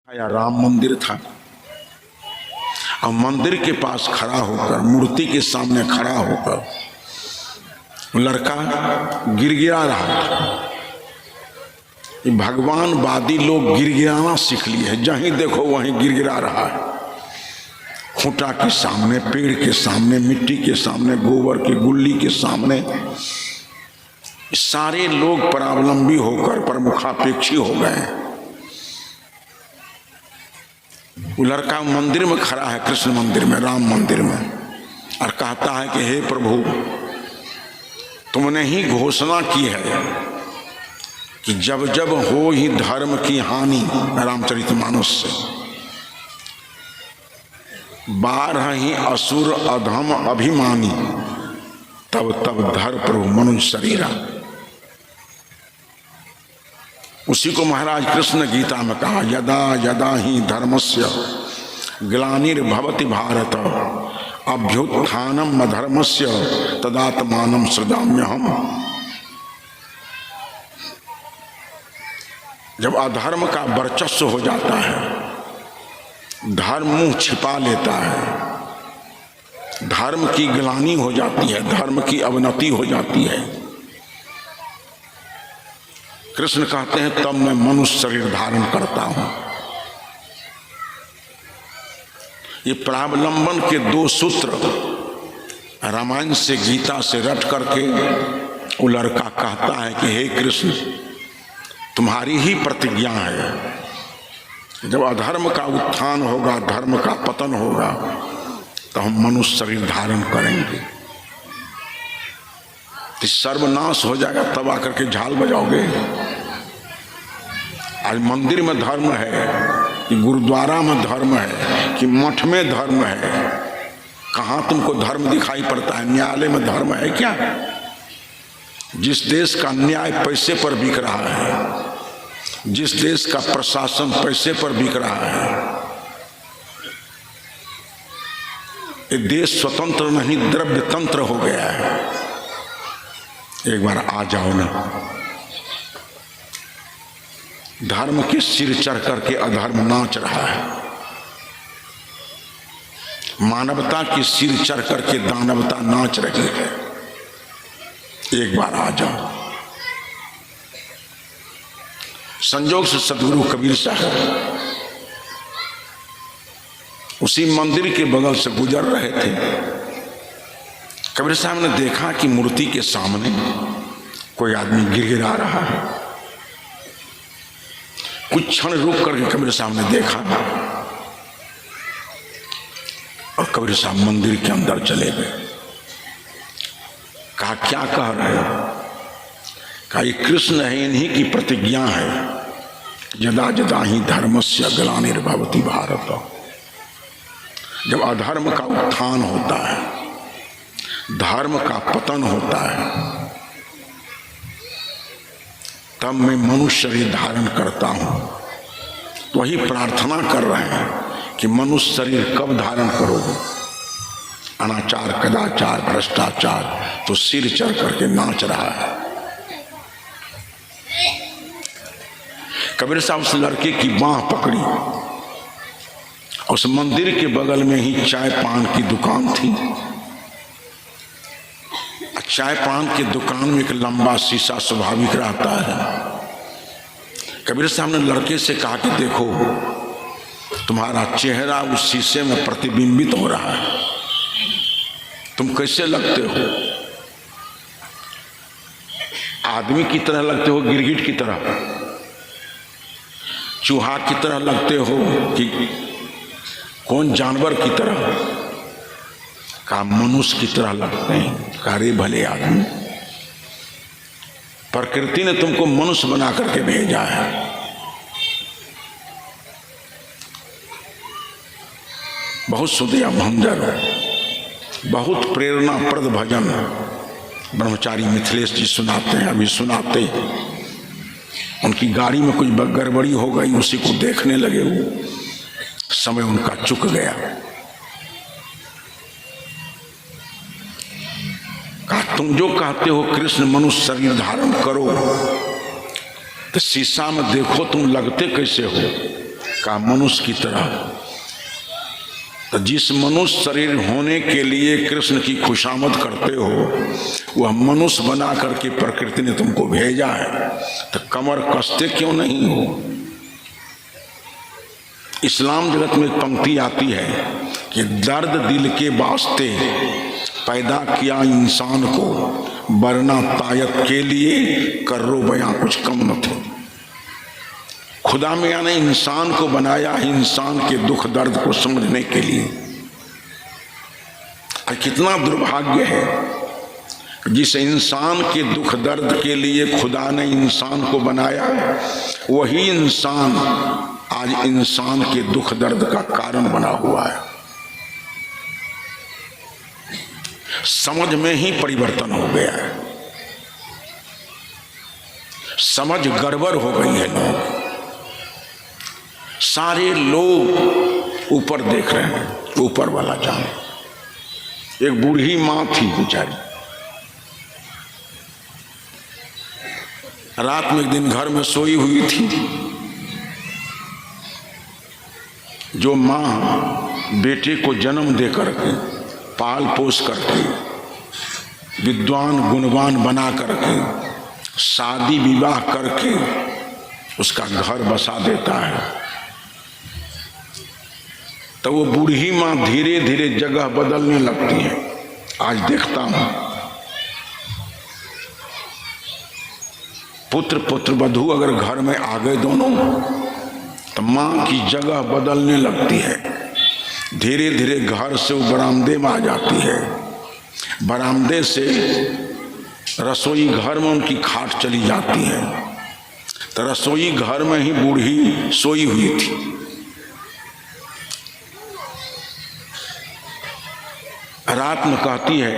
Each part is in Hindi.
या राम मंदिर था और मंदिर के पास खड़ा होकर, मूर्ति के सामने खड़ा होकर लड़का गिड़गिड़ा रहा था। भगवानवादी लोग गिड़गिड़ाना सीख लिए हैं, जहीं देखो वहीं गिड़गिड़ा रहा है। खूंटा के सामने, पेड़ के सामने, मिट्टी के सामने, गोबर की गुल्ली के सामने सारे लोग परावलंबी होकर प्रमुखापेक्षी हो गए। वो लड़का मंदिर में खड़ा है, कृष्ण मंदिर में, राम मंदिर में, और कहता है कि हे प्रभु, तुमने ही घोषणा की है कि जब जब हो ही धर्म की हानि, रामचरितमानस से, 12 ही असुर अधम अभिमानी, तब तब धर प्रभु मनुष्य शरीरा। उसी को महाराज कृष्ण गीता में कहा, यदा यदा ही धर्मस्य ग्लानिर्भवति भारत अभ्युत्थानम अधर्मस्य तदात्मानं सृजाम्यहम्। जब अधर्म का वर्चस्व हो जाता है, धर्म मुंह छिपा लेता है, धर्म की ग्लानि हो जाती है, धर्म की अवनति हो जाती है, कृष्ण कहते हैं तब मैं मनुष्य शरीर धारण करता हूं। ये परावलंबन के 2 सूत्र रामायण से, गीता से रट करके वो लड़का कहता है कि हे कृष्ण, तुम्हारी ही प्रतिज्ञा है, जब अधर्म का उत्थान होगा, धर्म का पतन होगा, तो हम मनुष्य शरीर धारण करेंगे। तो सर्वनाश हो जाएगा, तब आकर के झाल बजाओगे। आज मंदिर में धर्म है कि गुरुद्वारा में धर्म है कि मठ में धर्म है, कहाँ तुमको धर्म दिखाई पड़ता है? न्यायालय में धर्म है क्या? जिस देश का न्याय पैसे पर बिक रहा है, जिस देश का प्रशासन पैसे पर बिक रहा है, ये देश स्वतंत्र नहीं द्रव्य तंत्र हो गया है। एक बार आ जाओ ना। धर्म के सिर चढ़ करके अधर्म नाच रहा है, मानवता के सिर चढ़ करके दानवता नाच रही है। एक बार आ जाओ। संजोग से सदगुरु कबीर साहब उसी मंदिर के बगल से गुजर रहे थे। कबीर साहब ने देखा कि मूर्ति के सामने कोई आदमी गिड़गिड़ा रहा है। कुछ क्षण रुक करके कबीर साहब ने देखा और कबीर साहब मंदिर के अंदर चले गए। कहा, क्या कह रहे हो? कहा, ये कृष्ण है, इन्हीं की प्रतिज्ञा है, यदा यदा ही धर्मस्य ग्लानिर्भवति भारत। जब अधर्म का उत्थान होता है, धर्म का पतन होता है, तब मैं मनुष्य शरीर धारण करता हूं। तो वही प्रार्थना कर रहे हैं कि मनुष्य शरीर कब धारण करोगे? अनाचार, कदाचार, भ्रष्टाचार तो सिर चढ़ करके नाच रहा है। कबीर साहब उस लड़के की बांह पकड़ी। उस मंदिर के बगल में ही चाय पान की दुकान थी। चाय पान की दुकान में एक लंबा शीशा स्वाभाविक रहता है। कबीर साहब ने लड़के से कहा कि देखो, तुम्हारा चेहरा उस शीशे में प्रतिबिंबित हो रहा है, तुम कैसे लगते हो? आदमी की तरह लगते हो, गिरगिट की तरह, चूहा की तरह लगते हो कि कौन जानवर की तरह? का मनुष्य की तरह लगते हैं। कार्य भले आदमी, प्रकृति ने तुमको मनुष्य बना करके भेजा है। बहुत सुधिया भंजर, बहुत प्रेरणाप्रद भजन ब्रह्मचारी मिथिलेश जी सुनाते हैं, अभी सुनाते। उनकी गाड़ी में कुछ गड़बड़ी हो गई, उसी को देखने लगे, वो समय उनका चुक गया। कहा, तुम जो कहते हो कृष्ण मनुष्य शरीर धारण करो, तो शीशा में देखो तुम लगते कैसे हो? का मनुष्य की तरह। तो जिस मनुष्य शरीर होने के लिए कृष्ण की खुशामद करते हो, वह मनुष्य बना करके प्रकृति ने तुमको भेजा है, तो कमर कसते क्यों नहीं हो? इस्लाम जगत में एक पंक्ति आती है कि दर्द दिल के वास्ते पैदा किया इंसान को, वरना तायत के लिए कर्रो बयां कुछ कम न थे। खुदा मियां ने इंसान को बनाया है इंसान के दुख दर्द को समझने के लिए। और कितना दुर्भाग्य है जिस इंसान के दुख दर्द के लिए खुदा ने इंसान को बनाया, वही इंसान आज इंसान के दुख दर्द का कारण बना हुआ है। समझ में ही परिवर्तन हो गया है, समझ गड़बड़ हो गई है। लोग सारे लोग ऊपर देख रहे हैं, ऊपर वाला जाने। एक बूढ़ी माँ थी बेचारी, रात में एक दिन घर में सोई हुई थी। जो माँ बेटे को जन्म दे करके पाल पोस करके विद्वान गुणवान बना करके शादी विवाह करके उसका घर बसा देता है, तो वो बूढ़ी माँ धीरे धीरे जगह बदलने लगती है। आज देखता हूं पुत्र पुत्र वधू अगर घर में आ गए दोनों, तो माँ की जगह बदलने लगती है। धीरे धीरे घर से वो बरामदे में आ जाती है, बरामदे से रसोई घर में उनकी खाट चली जाती है। तो रसोई घर में ही बूढ़ी सोई हुई थी। रात में कहती है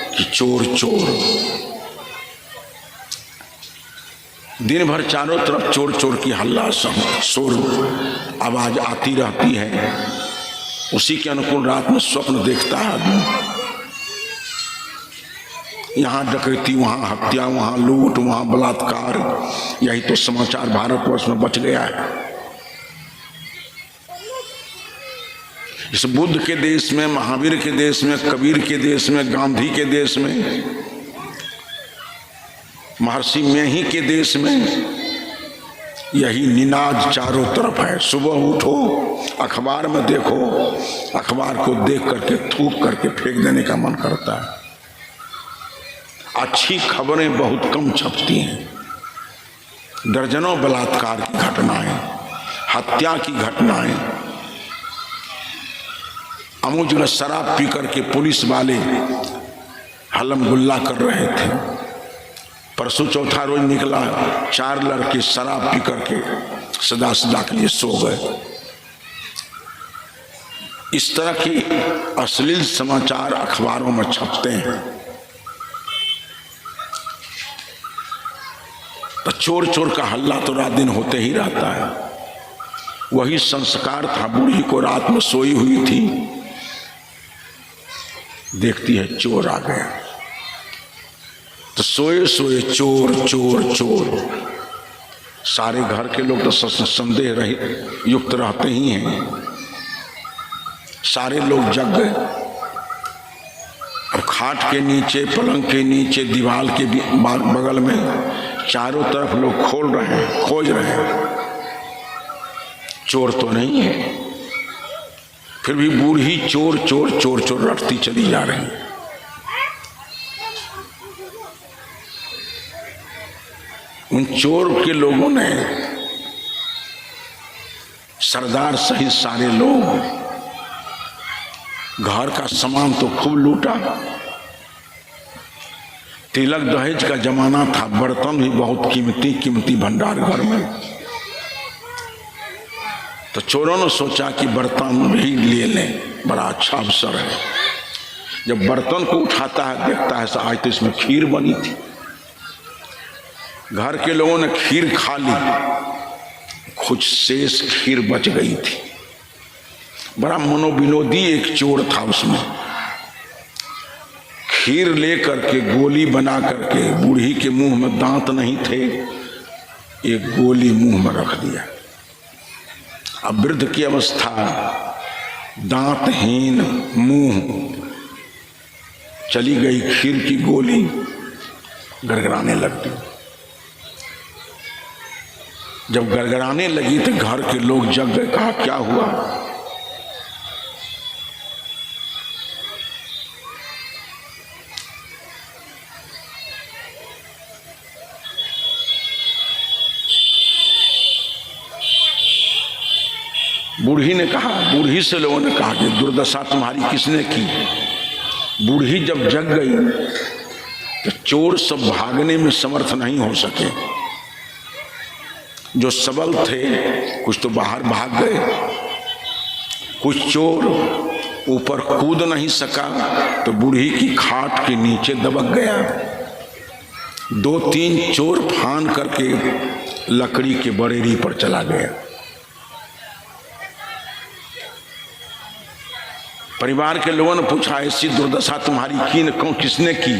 कि चोर चोर। दिन भर चारों तरफ चोर चोर की हल्ला शोर आवाज आती रहती है। उसी के अनुकूल रात में स्वप्न देखता है आदमी, यहाँ डकैती, वहाँ हत्या, वहाँ लूट, वहाँ बलात्कार। यही तो समाचार भारतवर्ष में बच गया है। इस बुद्ध के देश में, महावीर के देश में, कबीर के देश में, गांधी के देश में, महर्षि मेही के देश में यही निनाद चारों तरफ है। सुबह उठो, अखबार में देखो, अखबार को देख करके थूक करके फेंक देने का मन करता है। अच्छी खबरें बहुत कम छपती हैं। दर्जनों बलात्कार की घटनाएं, हत्या की घटनाएं। अमुज में शराब पी करके पुलिस वाले हल्लम गुल्ला कर रहे थे। परसों चौथा रोज निकला, 4 लड़के शराब पी करके सदा सदा के लिए सो गए। इस तरह के अश्लील समाचार अखबारों में छपते हैं। तो चोर चोर का हल्ला तो रात दिन होते ही रहता है। वही संस्कार था। बूढ़ी को रात में सोई हुई थी, देखती है चोर आ गया। तो सोए सोए चोर चोर चोर। सारे घर के लोग तो संदेह रहित युक्त रहते ही हैं। सारे लोग जग गए। अब खाट के नीचे, पलंग के नीचे, दीवार के बगल में चारों तरफ लोग खोल रहे हैं, खोज रहे हैं। चोर तो नहीं है। फिर भी बूढ़ी चोर चोर चोर चोर रटती चली जा रही है। उन चोर के लोगों ने सरदार सहित सारे लोग घर का सामान तो खूब लूटा। तिलक दहेज का जमाना था, बर्तन भी बहुत कीमती कीमती भंडार घर में। तो चोरों ने सोचा कि बर्तन भी ले लें, बड़ा अच्छा अवसर है। जब बर्तन को उठाता है, देखता है आज तो इसमें खीर बनी थी। घर के लोगों ने खीर खा ली, कुछ शेष खीर बच गई थी। बड़ा मनोविनोदी एक चोर था। उसमें खीर ले करके गोली बना करके, बूढ़ी के मुंह में दांत नहीं थे, एक गोली मुंह में रख दिया। अब वृद्ध की अवस्था, दांतहीन मुंह, चली गई खीर की गोली, गड़गड़ाने लगती। जब गड़गड़ाने लगी तो घर के लोग जग गए, कहा क्या हुआ? बूढ़ी ने कहा, बूढ़ी से लोगों ने कहा कि दुर्दशा तुम्हारी किसने की? बूढ़ी जब जग गई तो चोर सब भागने में समर्थ नहीं हो सके। जो सबल थे कुछ तो बाहर भाग गए, कुछ चोर ऊपर कूद नहीं सका तो बूढ़ी की खाट के नीचे दबक गया। 2-3 चोर फान करके लकड़ी के बरेरी पर चला गया। परिवार के लोगों ने पूछा, ऐसी दुर्दशा तुम्हारी की किसने की?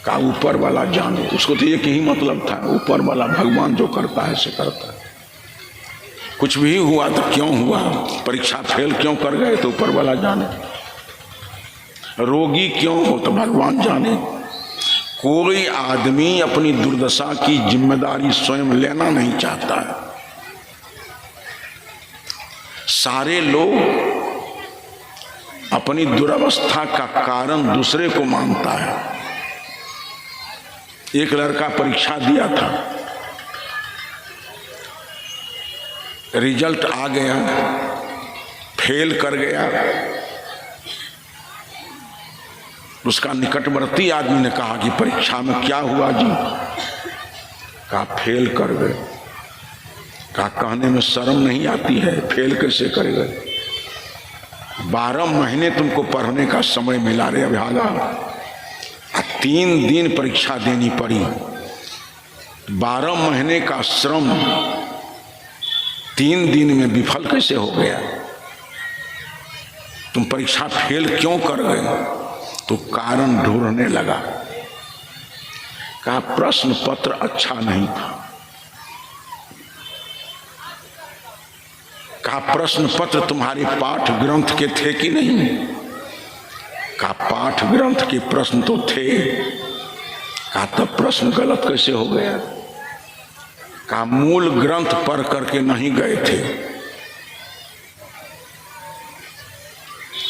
कहा ऊपर वाला जाने। उसको तो एक ही मतलब था, ऊपर वाला भगवान जो करता है से करता है। कुछ भी हुआ तो क्यों हुआ, परीक्षा फेल क्यों कर गए तो ऊपर वाला जाने, रोगी क्यों हो तो भगवान जाने। कोई आदमी अपनी दुर्दशा की जिम्मेदारी स्वयं लेना नहीं चाहता है। सारे लोग अपनी दुर्अवस्था का कारण दूसरे को मानता है। एक लड़का परीक्षा दिया था, रिजल्ट आ गया, फेल कर गया। उसका निकटवर्ती आदमी ने कहा कि परीक्षा में क्या हुआ जी? कहा फेल कर गए। कहा कहने में शर्म नहीं आती है, फेल कैसे कर गए? 12 महीने तुमको पढ़ने का समय मिला रे अभागा, 3 दिन परीक्षा देनी पड़ी। 12 महीने का श्रम 3 दिन में विफल कैसे हो गया? तुम परीक्षा फेल क्यों कर गए? तो कारण ढूंढने लगा। कहा प्रश्न पत्र अच्छा नहीं था। कहा प्रश्न पत्र तुम्हारे पाठ ग्रंथ के थे कि नहीं? कहा पाठ ग्रंथ के प्रश्न तो थे। कहा तब प्रश्न गलत कैसे हो गया? कहा मूल ग्रंथ पढ़ करके नहीं गए थे।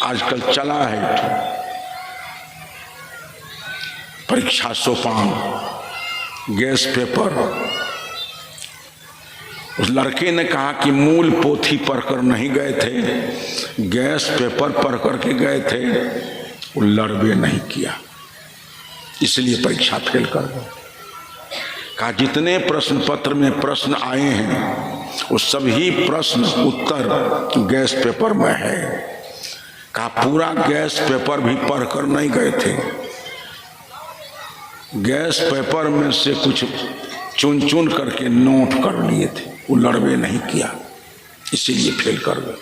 आजकल चला है परीक्षा सोपान, गैस पेपर। उस लड़के ने कहा कि मूल पोथी पढ़कर नहीं गए थे, गैस पेपर पढ़ करके गए थे। वो लड़बे नहीं किया, इसलिए परीक्षा फेल कर गए। कहा जितने प्रश्न पत्र में प्रश्न आए हैं वो सभी प्रश्न उत्तर गैस पेपर में है। कहा पूरा गैस पेपर भी पढ़कर नहीं गए थे, गैस पेपर में से कुछ चुन चुन करके नोट कर लिए थे। वो लड़बे नहीं किया, इसीलिए फेल कर गए।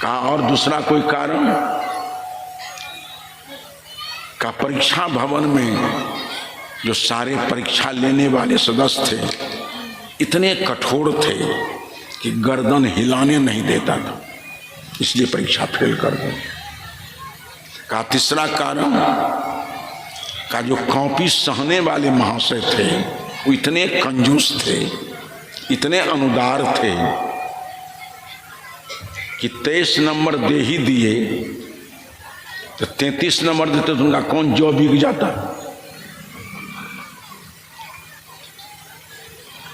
कहा और दूसरा कोई कारण? का परीक्षा भवन में जो सारे परीक्षा लेने वाले सदस्य थे इतने कठोर थे कि गर्दन हिलाने नहीं देता था, इसलिए परीक्षा फेल कर गए। का तीसरा कारण, का जो कॉपी सहने वाले महाशय थे वो इतने कंजूस थे, इतने अनुदार थे कि 23 नंबर दे ही दिए तो 33 नंबर देते तो उनका कौन जो बिक जाता।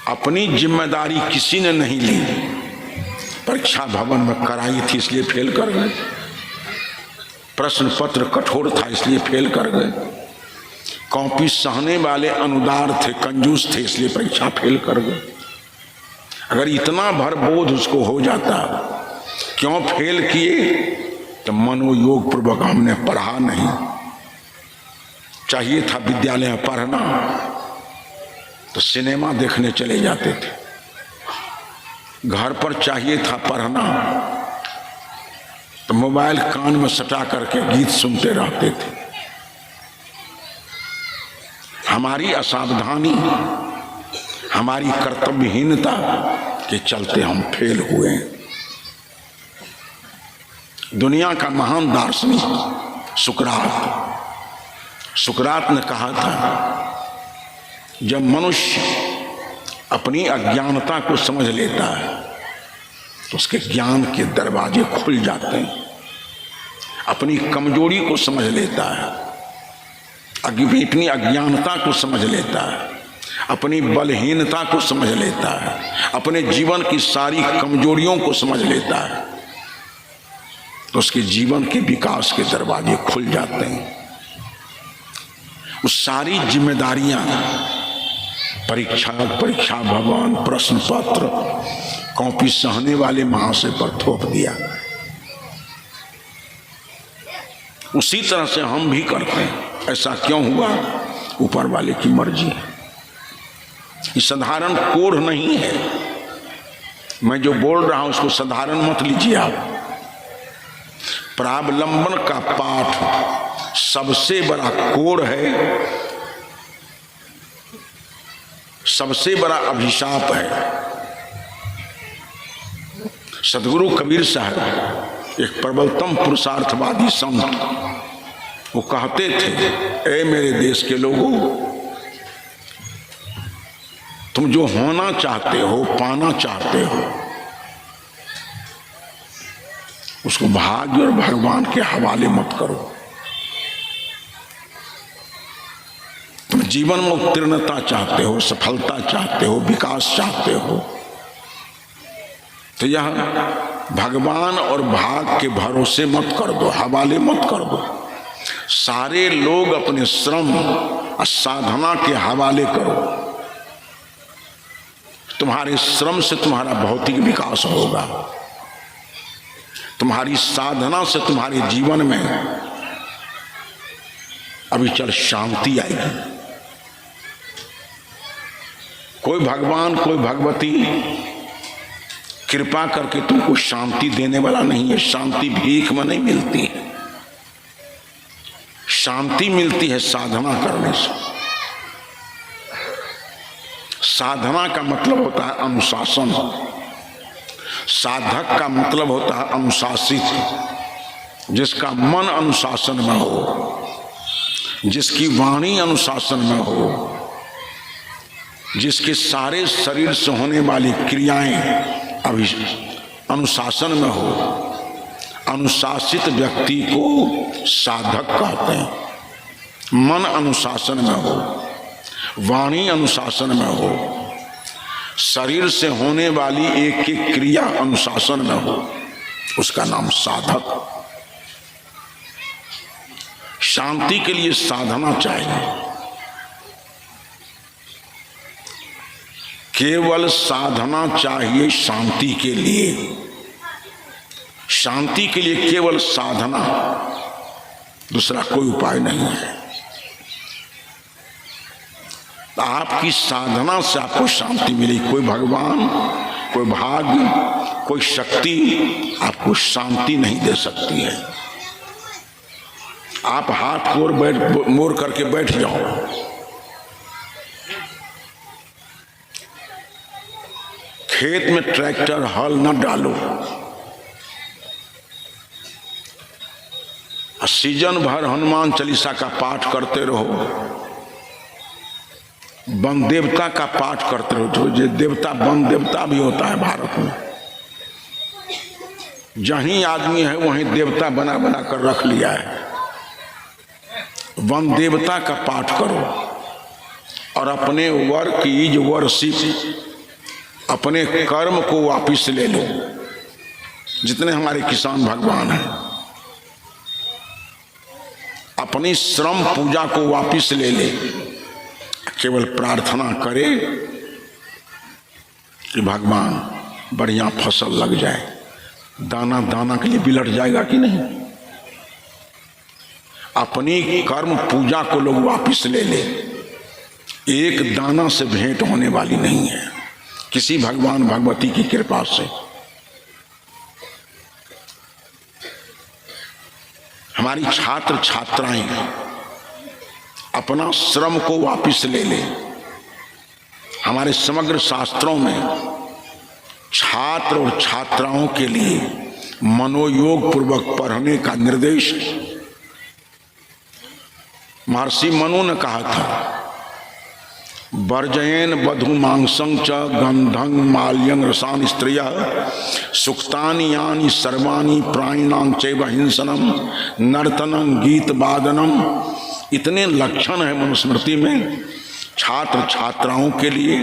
अपनी जिम्मेदारी किसी ने नहीं ली, परीक्षा भवन में कराई थी इसलिए फेल कर गए। प्रश्न पत्र कठोर था इसलिए फेल कर गए। कॉपी सहने वाले अनुदार थे, कंजूस थे, इसलिए परीक्षा फेल कर गए। अगर इतना भरबोध उसको हो जाता क्यों फेल किए, तो मनोयोग पूर्वक हमने पढ़ा नहीं। चाहिए था विद्यालय में पढ़ना तो सिनेमा देखने चले जाते थे, घर पर चाहिए था पढ़ना तो मोबाइल कान में सटा करके गीत सुनते रहते थे। हमारी असावधानी, हमारी कर्तव्यहीनता के चलते हम फेल हुए हैं। दुनिया का महान दार्शनिक सुकरात ने कहा था, जब मनुष्य अपनी अज्ञानता को समझ लेता है तो उसके ज्ञान के दरवाजे खुल जाते हैं। अपनी कमजोरी को समझ लेता है, अपनी अज्ञानता को समझ लेता है, अपनी बलहीनता को समझ लेता है, अपने जीवन की सारी कमजोरियों को समझ लेता है, तो उसके जीवन के विकास के दरवाजे खुल जाते हैं। वो सारी जिम्मेदारियां, परीक्षा भवन, प्रश्न पत्र, कॉपी सहने वाले महाशय पर थोप दिया। उसी तरह से हम भी करते हैं। ऐसा क्यों हुआ? ऊपर वाले की मर्जी है। ये साधारण कोढ़ नहीं है। मैं जो बोल रहा हूं उसको साधारण मत लीजिए आप। प्रावलंबन का पाठ सबसे बड़ा कोढ़ है, सबसे बड़ा अभिशाप है। सदगुरु कबीर साहब एक प्रबलतम पुरुषार्थवादी संत, वो कहते थे, ए मेरे देश के लोगों, तुम जो होना चाहते हो, पाना चाहते हो, उसको भाग्य और भगवान के हवाले मत करो। तुम जीवन में उत्तीर्णता चाहते हो, सफलता चाहते हो, विकास चाहते हो, तो यह भगवान और भाग के भरोसे मत कर दो, हवाले मत कर दो। सारे लोग अपने श्रम और साधना के हवाले करो। तुम्हारे श्रम से तुम्हारा भौतिक विकास होगा, तुम्हारी साधना से तुम्हारे जीवन में अविचल शांति आएगी। कोई भगवान, कोई भगवती कृपा करके तुमको शांति देने वाला नहीं है। शांति भीख में नहीं मिलती है, शांति मिलती है साधना करने से। साधना का मतलब होता है अनुशासन, साधक का मतलब होता है अनुशासित। जिसका मन अनुशासन में हो, जिसकी वाणी अनुशासन में हो, जिसके सारे शरीर से होने वाली क्रियाएं अनुशासन में हो, अनुशासित व्यक्ति को साधक कहते हैं। मन अनुशासन में हो, वाणी अनुशासन में हो, शरीर से होने वाली एक एक क्रिया अनुशासन में हो, उसका नाम साधक। शांति के लिए साधना चाहिए। केवल साधना चाहिए शांति के लिए। शांति के लिए केवल साधना, दूसरा कोई उपाय नहीं है। आपकी साधना से आपको शांति मिली। कोई भगवान, कोई भाग्य, कोई शक्ति आपको शांति नहीं दे सकती है। आप हाथ मोड़ करके बैठ जाओ, खेत में ट्रैक्टर हल न डालो, सीजन भर हनुमान चालीसा का पाठ करते रहो, वन देवता का पाठ करते रहो। जो देवता वन देवता भी होता है भारत में, जहीं आदमी है वहीं देवता बना बना कर रख लिया है। वन देवता का पाठ करो और अपने वर्क ईज वर्शिप, अपने कर्म को वापिस ले लो। जितने हमारे किसान भगवान हैं, अपनी श्रम पूजा को वापिस ले ले। केवल प्रार्थना करे कि भगवान बढ़िया फसल लग जाए। दाना दाना के लिए बिलट जाएगा कि नहीं? अपनी कर्म पूजा को लोग वापिस ले ले। एक दाना से भेंट होने वाली नहीं है, किसी भगवान भगवती की कृपा से। हमारी छात्र छात्राएं अपना श्रम को वापिस ले ले। हमारे समग्र शास्त्रों में छात्र और छात्राओं के लिए मनोयोग पूर्वक पढ़ने का निर्देश महर्षि मनु ने कहा था, वर्जयेन वधु मांसं च गंधं माल्यं रसान् स्त्रियः सुक्तानि यानि सर्वाणि प्राणिनां चैव हिंसनम नर्तनं गीत वादनम। इतने लक्षण है मनुस्मृति में छात्र छात्राओं के लिए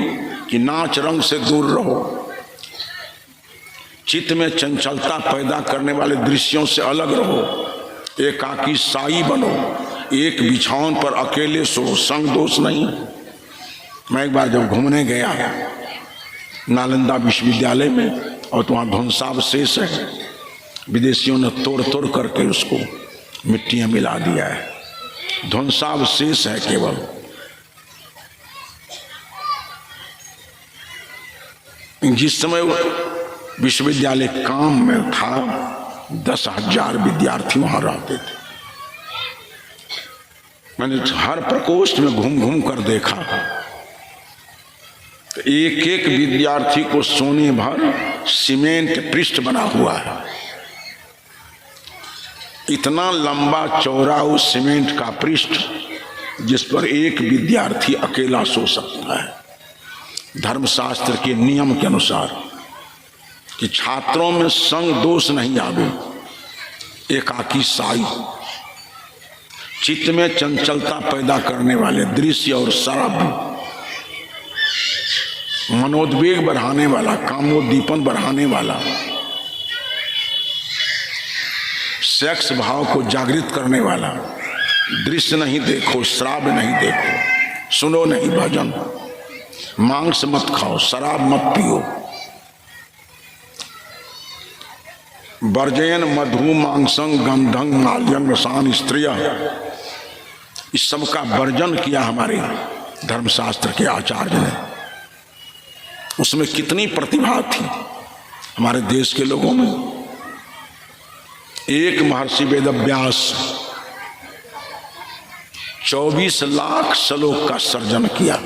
कि नाच रंग से दूर रहो, चित्त में चंचलता पैदा करने वाले दृश्यों से अलग रहो, एकाकी साई बनो, एक बिछावन पर अकेले सो, संग दोष नहीं। मैं एक बार जब घूमने गया नालंदा विश्वविद्यालय में और तो वहाँ ध्वंसावशेष है, विदेशियों ने तोड़ तोड़ करके उसको मिट्टियाँ मिला दिया है, ध्वंसावशेष है केवल। जिस समय विश्वविद्यालय काम में था 10,000 विद्यार्थी वहाँ रहते थे। मैंने हर प्रकोष्ठ में घूम घूम कर देखा तो एक एक विद्यार्थी को सोने भर सीमेंट पृष्ठ बना हुआ है, इतना लंबा चौड़ा उस सीमेंट का पृष्ठ जिस पर एक विद्यार्थी अकेला सो सकता है। धर्मशास्त्र के नियम के अनुसार कि छात्रों में संग दोष नहीं आवे, एकाकी साई, चित्त में चंचलता पैदा करने वाले दृश्य और शराब, मनोद्वेग बढ़ाने वाला, कामोद्दीपन बढ़ाने वाला, सेक्स भाव को जागृत करने वाला दृश्य नहीं देखो, श्राव्य नहीं देखो, सुनो नहीं भजन, मांस मत खाओ, शराब मत पियो। वर्जयन मधु मांसं गंधं माल्यं रसान् स्त्रियः, इस सब का वर्जन किया हमारे धर्मशास्त्र के आचार्य ने। उसमें कितनी प्रतिभा थी हमारे देश के लोगों में। एक महर्षि वेदव्यास 24 लाख श्लोक का सर्जन किया।